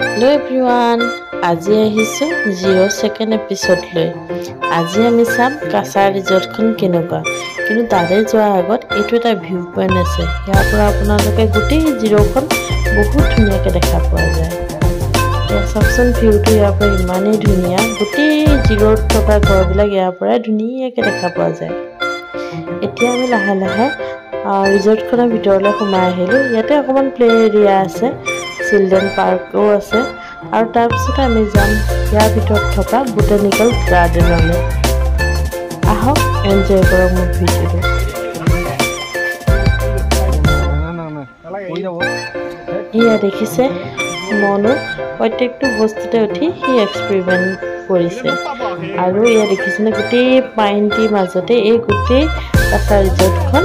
Hello everyone, আজি আহিছো 0 second episode লৈ। আজি আমি চাম কাছা ৰিজৰ্টখন কেনেকুৱা। কিন্তু তাৰে যোৱাৰ আগত এইটো এটা ভিউ পইণ্ট আছে। ইয়াৰ পৰা আপোনালোকে গোটেই জিৰ'খন বহুত ধুনীয়াকৈ দেখা পোৱা যায়। চাওকচোন ভিউটো ইয়াৰ পৰা ইমানেই ধুনীয়া। গোটেই জিৰ'ত থকা ঘৰবিলাক ইয়াৰ পৰা ধুনীয়াকৈ দেখা পোৱা যায়। এতিয়া আমি লাহে লাহে ৰিজৰ্টখনৰ ভিতৰলৈ সোমাই আহিলোঁ। ইয়াতে অকণমান প্লে এৰিয়া আছে, চিলড্ৰেন পাৰ্কো আছে আৰু তাৰপিছত আমি যাম ইয়াৰ ভিতৰত থকা বোটানিকেল গাৰ্ডেনলৈ। আহক এনজয় কৰক মোৰ ভিডিঅ'টো। এয়া দেখিছে, মনো প্ৰত্যেকটো বস্তুতে উঠি সি এক্সপেৰিমেণ্ট কৰিছে। আৰু এয়া দেখিছেনে, গোটেই পাইন টিৰ মাজতে এই গোটেই কাছা ৰিজৰ্টখন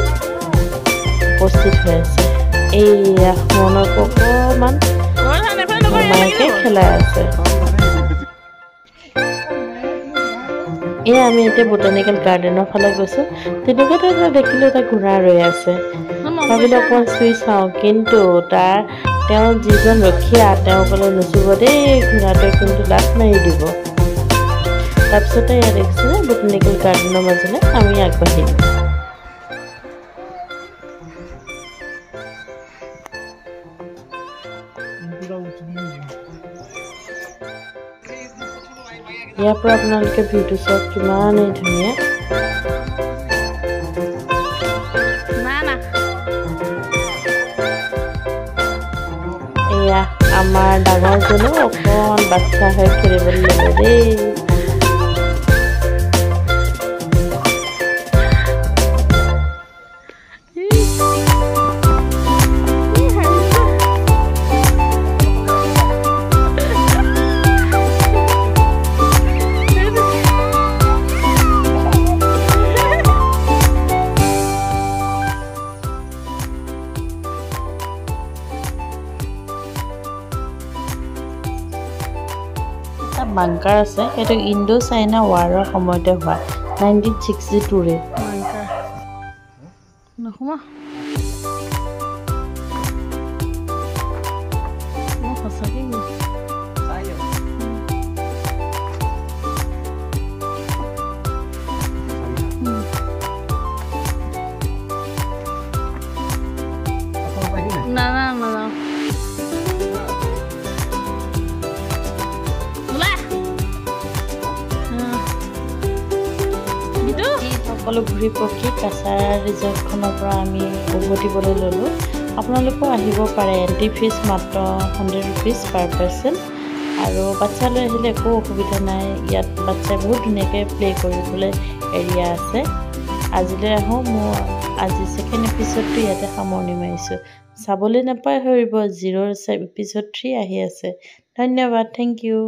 উপস্থিত হৈ আছে। এইয়া মনক অকণমান মামায়েকে খেলাই আছে। এয়া আমি এতিয়া বোটানিকেল গাৰ্ডেনৰ ফালে গৈছোঁ। তেনেকুৱাতে এটা দেখিলোঁ, এটা ঘোঁৰা ৰৈ আছে। ভাবিলোঁ অকণমান চুই চাওঁ, কিন্তু তেওঁ যিজন ৰখীয়া তেওঁ ক'লে নুচুব দেই, ঘোঁৰাটোৱে কিন্তু লাত মাৰি দিব। তাৰপিছতে এয়া দেখিছিলে বোটানিকেল গাৰ্ডেনৰ মাজলৈ আমি আগবাঢ়িলোঁ। ইয়াৰ পৰা আপোনালোকে ভিউটো চাওক, কিমানেই ধুনীয়া। এয়া আমাৰ ডাঙৰজনো অকণমান বাচ্চা হৈ খেলিবলৈ ল'লে দেই। বাংকাৰ আছে, সেইটো ইণ্ডো চাইনা ৱাৰৰ সময়তে হোৱা 1962ৰে। সকলো ঘূৰি পকি কাছা ৰিজৰ্টখনৰ পৰা আমি উভতিবলৈ ল'লোঁ। আপোনালোকেও আহিব পাৰে। এণ্ট্ৰি ফিজ মাত্ৰ 100 ৰুপিজ পাৰ পাৰ্চন। আৰু বাচ্ছা লৈ আহিলে একো অসুবিধা নাই। ইয়াত বাচ্ছাই বহুত ধুনীয়াকৈ প্লে কৰিবলৈ এৰিয়া আছে। আজিলৈ আহোঁ, মোৰ আজি ছেকেণ্ড এপিছডটো ইয়াতে সামৰণি মাৰিছোঁ। চাবলৈ নাপায় ভাবিব, 0 এপিছড 3 আহি আছে। ধন্যবাদ, থেংক ইউ।